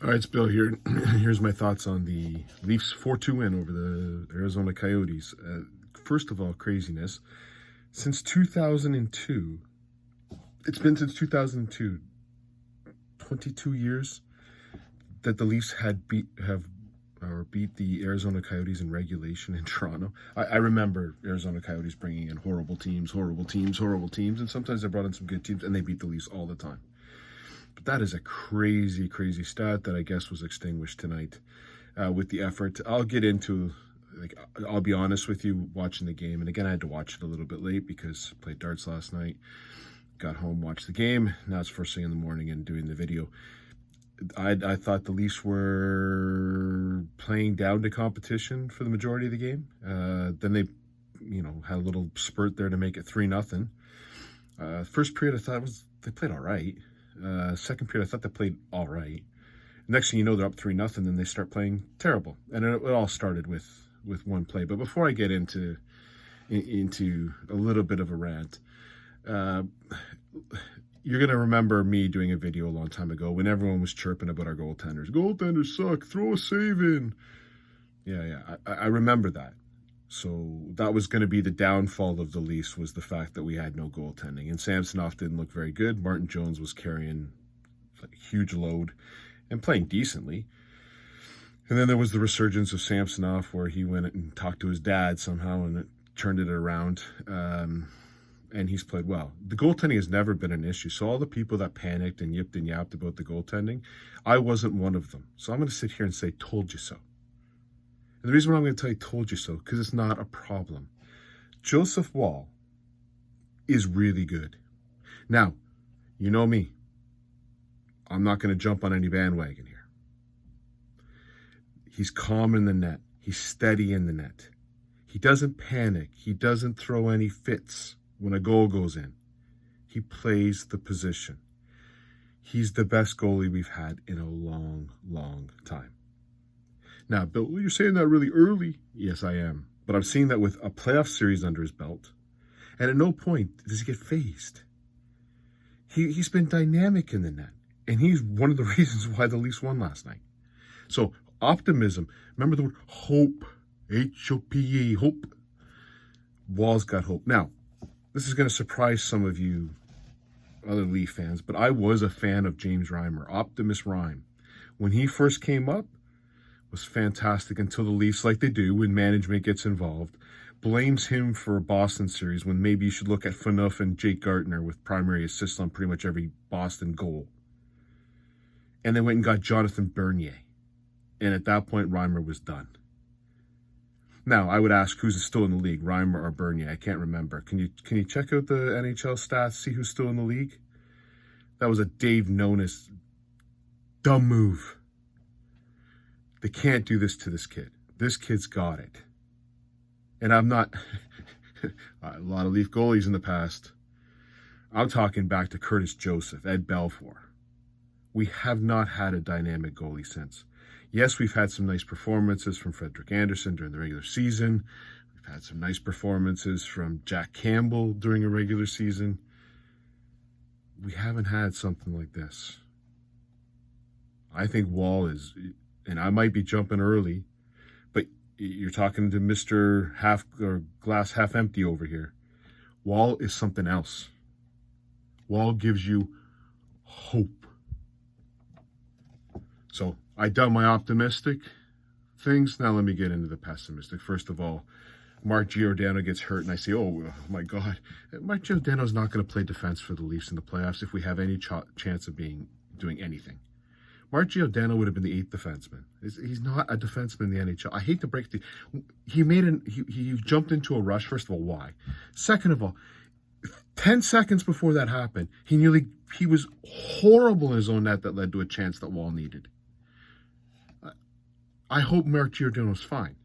All right, it's Bill here. Here's my thoughts on the Leafs 4-2 win over the Arizona Coyotes. First of all, craziness. Since 2002, it's been since 2002, 22 years that the Leafs had beat the Arizona Coyotes in regulation in Toronto. I remember Arizona Coyotes bringing in horrible teams, and sometimes they brought in some good teams, and they beat the Leafs all the time. But that is a crazy, crazy stat that I guess was extinguished tonight with the effort. I'll get into, I'll be honest with you, watching the game. And again, I had to watch it a little bit late because I played darts last night. Got home, watched the game. Now it's first thing in the morning and doing the video. I thought the Leafs were playing down to competition for the majority of the game. Then they, had a little spurt there to make it 3-0. First period, I thought they played all right. Second period, I thought they played all right. Next thing you know, they're up 3-0, then they start playing terrible. And it all started with one play. But before I get into a little bit of a rant, you're going to remember me doing a video a long time ago when everyone was chirping about our goaltenders. Goaltenders suck, throw a save in. Yeah, I remember that. So that was going to be the downfall of the Leafs, was the fact that we had no goaltending. And Samsonov didn't look very good. Martin Jones was carrying a huge load and playing decently. And then there was the resurgence of Samsonov, where he went and talked to his dad somehow and it turned it around. And he's played well. The goaltending has never been an issue. So all the people that panicked and yipped and yapped about the goaltending, I wasn't one of them. So I'm going to sit here and say, told you so. And the reason why I'm going to tell you told you so, because it's not a problem. Joseph Woll is really good. Now, you know me. I'm not going to jump on any bandwagon here. He's calm in the net. He's steady in the net. He doesn't panic. He doesn't throw any fits when a goal goes in. He plays the position. He's the best goalie we've had in a long, long time. Now, Bill, you're saying that really early. Yes, I am. But I'm seeing that with a playoff series under his belt. And at no point does he get phased. He's been dynamic in the net. And he's one of the reasons why the Leafs won last night. So, optimism. Remember the word hope. H-O-P-E, hope. Woll's got hope. Now, this is going to surprise some of you other Leaf fans, but I was a fan of James Reimer, Optimus Rhyme. When he first came up, was fantastic until the Leafs, like they do when management gets involved, blames him for a Boston series when maybe you should look at Phaneuf and Jake Gardiner with primary assists on pretty much every Boston goal. And they went and got Jonathan Bernier. And at that point, Reimer was done. Now, I would ask who's still in the league, Reimer or Bernier. I can't remember. Can you check out the NHL stats, see who's still in the league? That was a Dave Nonis dumb move. They can't do this to this kid. This kid's got it. And I'm not... a lot of Leaf goalies in the past. I'm talking back to Curtis Joseph, Ed Belfour. We have not had a dynamic goalie since. Yes, we've had some nice performances from Frederik Andersen during the regular season. We've had some nice performances from Jack Campbell during a regular season. We haven't had something like this. I think Woll is... And I might be jumping early, but you're talking to Mr. Glass half empty over here. Woll is something else. Woll gives you hope. So I done my optimistic things. Now let me get into the pessimistic. First of all, Mark Giordano gets hurt, and I say, oh my God. Mark Giordano's not going to play defense for the Leafs in the playoffs if we have any chance of doing anything. Mark Giordano would have been the 8th defenseman. He's not a defenseman in the NHL. I hate to break the... He jumped into a rush. First of all, why? Second of all, 10 seconds before that happened, he was horrible in his own net that led to a chance that Woll needed. I hope Mark Giordano's fine.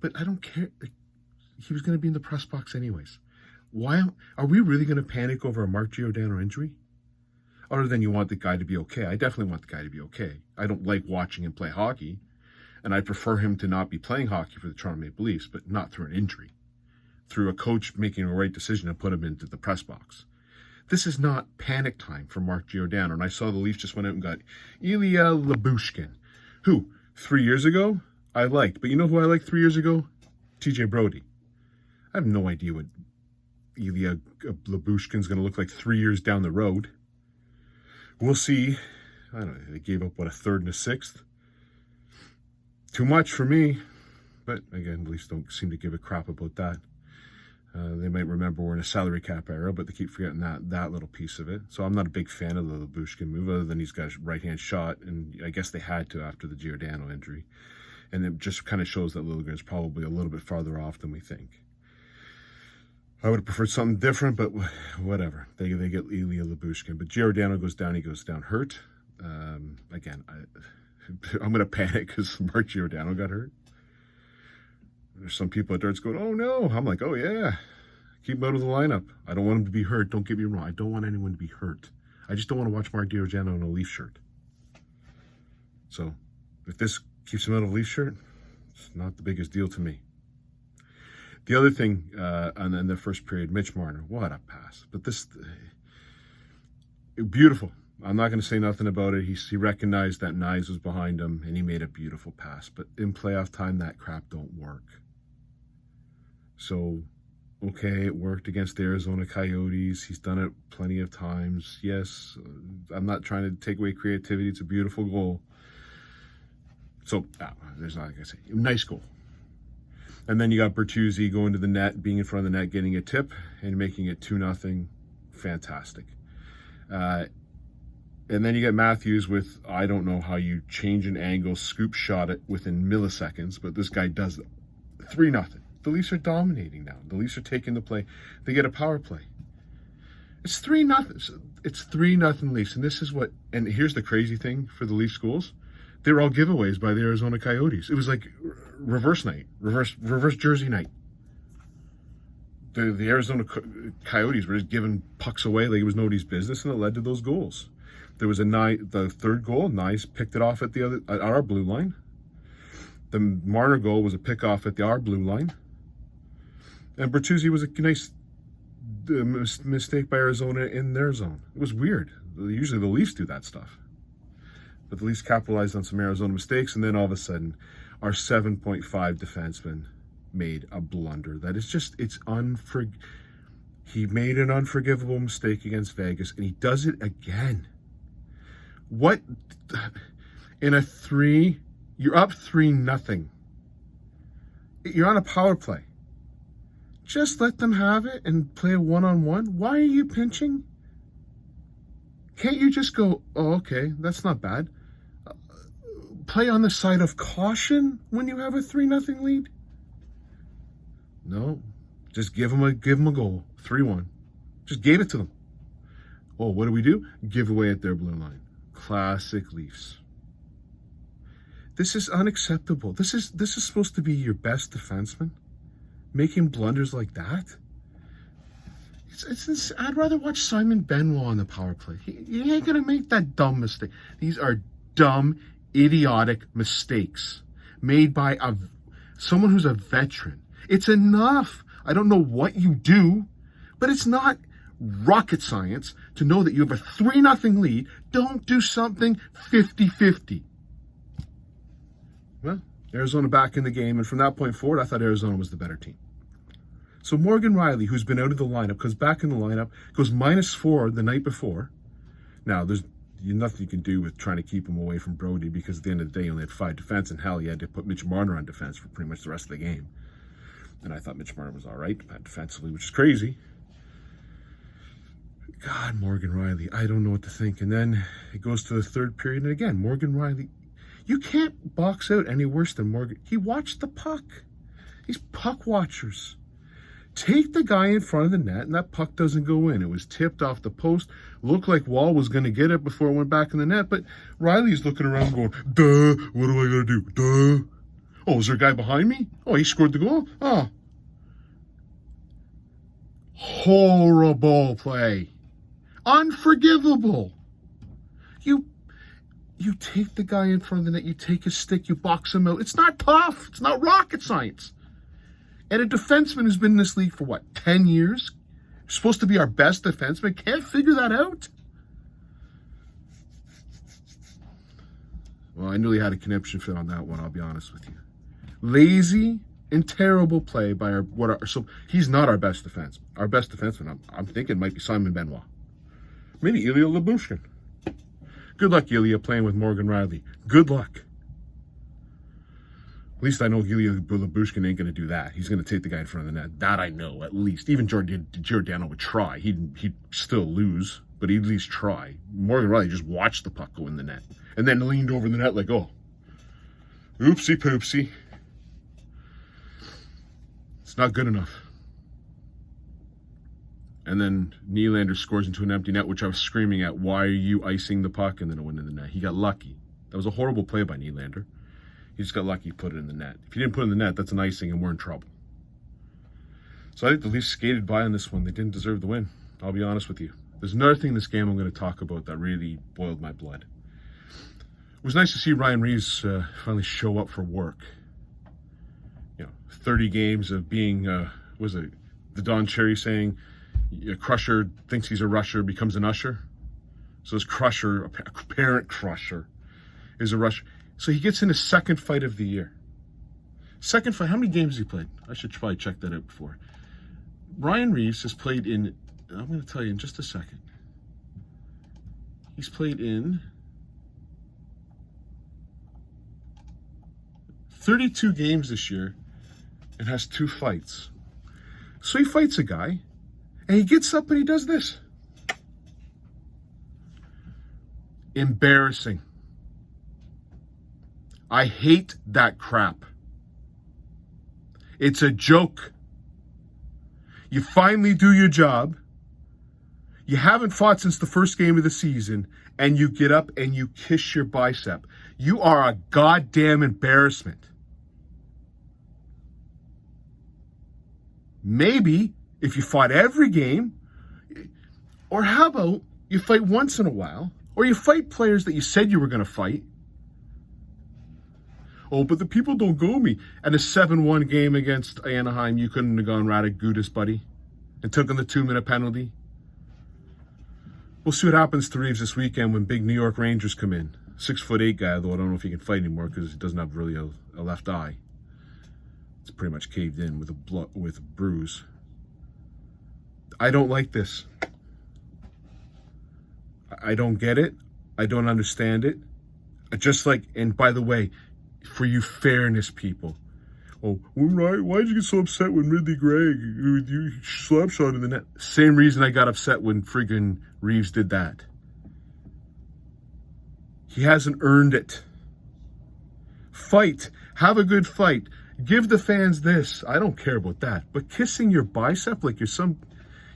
But I don't care. He was going to be in the press box anyways. Why are we really going to panic over a Mark Giordano injury? Other than you want the guy to be okay. I definitely want the guy to be okay. I don't like watching him play hockey, and I prefer him to not be playing hockey for the Toronto Maple Leafs, but not through an injury. Through a coach making a right decision to put him into the press box. This is not panic time for Mark Giordano. And I saw the Leafs just went out and got Ilya Lyubushkin, who 3 years ago I liked. But you know who I liked 3 years ago? TJ Brody. I have no idea what Ilya Lyubushkin's going to look like 3 years down the road. We'll see. I don't know. They gave up, what, a third and a sixth? Too much for me. But again, the Leafs don't seem to give a crap about that. They might remember we're in a salary cap era, but they keep forgetting that little piece of it. So I'm not a big fan of the Lyubushkin move, other than he's got a right-hand shot, and I guess they had to after the Giordano injury. And it just kind of shows that Liljegren's probably a little bit farther off than we think. I would have preferred something different, but whatever. They get Ilya Lyubushkin. But Giordano goes down, he goes down hurt. Again, I'm going to panic because Mark Giordano got hurt. There's some people at Darts going, oh no. I'm like, oh yeah, keep him out of the lineup. I don't want him to be hurt. Don't get me wrong. I don't want anyone to be hurt. I just don't want to watch Mark Giordano in a Leaf shirt. So if this keeps him out of a Leaf shirt, it's not the biggest deal to me. The other thing, and then the first period, Mitch Marner, what a pass. But this, beautiful. I'm not going to say nothing about it. He recognized that Knies was behind him, and he made a beautiful pass. But in playoff time, that crap don't work. So, okay, it worked against the Arizona Coyotes. He's done it plenty of times. Yes, I'm not trying to take away creativity. It's a beautiful goal. So, there's not, like I say, nice goal. And then you got Bertuzzi going to the net, being in front of the net, getting a tip, and making it 2-0. Fantastic. And then you get Matthews with, I don't know how you change an angle, scoop shot it within milliseconds, but this guy does it. 3-0. The Leafs are dominating now. The Leafs are taking the play. They get a power play. It's 3-0. It's 3-0 Leafs. And this is what, and here's the crazy thing for the Leafs goals. They were all giveaways by the Arizona Coyotes. It was like reverse night, reverse jersey night. The Arizona Coyotes were just giving pucks away like it was nobody's business, and it led to those goals. There was the third goal, Knies picked it off at our blue line. The Marner goal was a pick off at our blue line. And Bertuzzi was a nice mistake by Arizona in their zone. It was weird. Usually the Leafs do that stuff. But the Leafs capitalized on some Arizona mistakes, and then all of a sudden, our 7.5 defenseman made a blunder. That is just, he made an unforgivable mistake against Vegas, and he does it again. What? In a you're up 3-0. You're on a power play. Just let them have it and play a one-on-one. Why are you pinching? Can't you just go, oh, okay, that's not bad. Play on the side of caution when you have a 3-0 lead? No, just give them a goal. 3-1. Just gave it to them. Oh, what do? Give away at their blue line. Classic Leafs. This is unacceptable. This is supposed to be your best defenseman, making blunders like that. I'd rather watch Simon Benoit on the power play. He ain't gonna make that dumb mistake. These are dumb, idiotic mistakes made by someone who's a veteran. It's enough. I don't know what you do, but it's not rocket science to know that you have a 3-0 lead. Don't do something 50-50. Well, Arizona back in the game, and from that point forward, I thought Arizona was the better team. So Morgan Rielly, who's been out of the lineup, comes back in the lineup, goes -4 the night before. Now, there's nothing you can do with trying to keep him away from Brody, because at the end of the day, he only had 5 defense, and hell, he had to put Mitch Marner on defense for pretty much the rest of the game. And I thought Mitch Marner was all right defensively, which is crazy. God, Morgan Rielly, I don't know what to think. And then it goes to the third period, and again, Morgan Rielly, you can't box out any worse than Morgan. He watched the puck. These puck watchers. Take the guy in front of the net, and that puck doesn't go in. It was tipped off the post. Looked like Wall was going to get it before it went back in the net, but Riley's looking around going, duh, what do I got to do? Duh. Oh, is there a guy behind me? Oh, he scored the goal? Oh. Horrible play. Unforgivable. You take the guy in front of the net, you take his stick, you box him out. It's not tough. It's not rocket science. And a defenseman who's been in this league for 10 years Supposed to be our best defenseman. Can't figure that out? Well, I nearly had a conniption fit on that one, I'll be honest with you. Lazy and terrible play by so he's not our best defenseman. Our best defenseman, I'm thinking, might be Simon Benoit. Maybe Ilya Lyubushkin. Good luck, Ilya, playing with Morgan Riley. Good luck. At least I know Ilya Lyubushkin ain't going to do that. He's going to take the guy in front of the net. That I know, at least. Even Giordano would try. He'd still lose, but he'd at least try. Morgan Riley just watched the puck go in the net and then leaned over the net like, oh, oopsie poopsie. It's not good enough. And then Nylander scores into an empty net, which I was screaming at, why are you icing the puck? And then it went in the net. He got lucky. That was a horrible play by Nylander. He just got lucky, put it in the net. If he didn't put it in the net, that's an icing and we're in trouble. So I think the Leafs skated by on this one. They didn't deserve the win. I'll be honest with you. There's another thing in this game I'm going to talk about that really boiled my blood. It was nice to see Ryan Reeves finally show up for work. 30 games of being, the Don Cherry saying, a crusher thinks he's a rusher, becomes an usher. So his crusher, apparent crusher, is a rusher. So he gets in his second fight of the year. Second fight, how many games has he played? I should probably check that out before. Ryan Reeves has played in, I'm going to tell you in just a second. He's played in 32 games this year and has 2 fights. So he fights a guy, and he gets up and he does this. Embarrassing. I hate that crap. It's a joke. You finally do your job. You haven't fought since the first game of the season, and you get up and you kiss your bicep. You are a goddamn embarrassment. Maybe if you fought every game, or how about you fight once in a while, or you fight players that you said you were going to fight. Oh, but the people don't go me. And a 7-1 game against Anaheim, you couldn't have gone Radek Gudas, buddy, and took on the 2-minute penalty. We'll see what happens to Reeves this weekend when big New York Rangers come in. 6'8" guy, though I don't know if he can fight anymore because he doesn't have really a left eye. It's pretty much caved in with a bruise. I don't like this. I don't get it. I don't understand it. Just like, and by the way, for you fairness people, oh, why'd you get so upset when Ridley Gregg, you slap shot in the net? Same reason I got upset when friggin' Reeves did that. He hasn't earned it. Fight. Have a good fight. Give the fans this. I don't care about that. But kissing your bicep like you're some...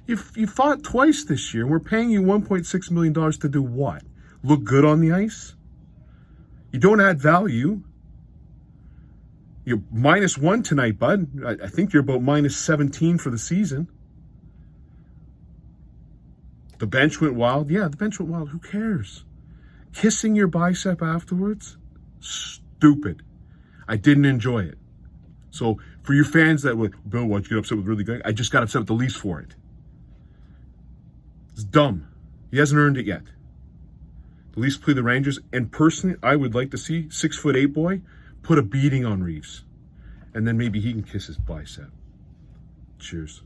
You fought twice this year, and we're paying you $1.6 million to do what? Look good on the ice? You don't add value. You're -1 tonight, bud. I think you're about -17 for the season. The bench went wild. Yeah, the bench went wild. Who cares? Kissing your bicep afterwards? Stupid. I didn't enjoy it. So for you fans that were, Bill, why'd you get upset with Ridley Gregg? I just got upset with the Leafs for it. It's dumb. He hasn't earned it yet. The Leafs play the Rangers, and personally, I would like to see 6'8" boy put a beating on Reeves. And then maybe he can kiss his bicep. Cheers.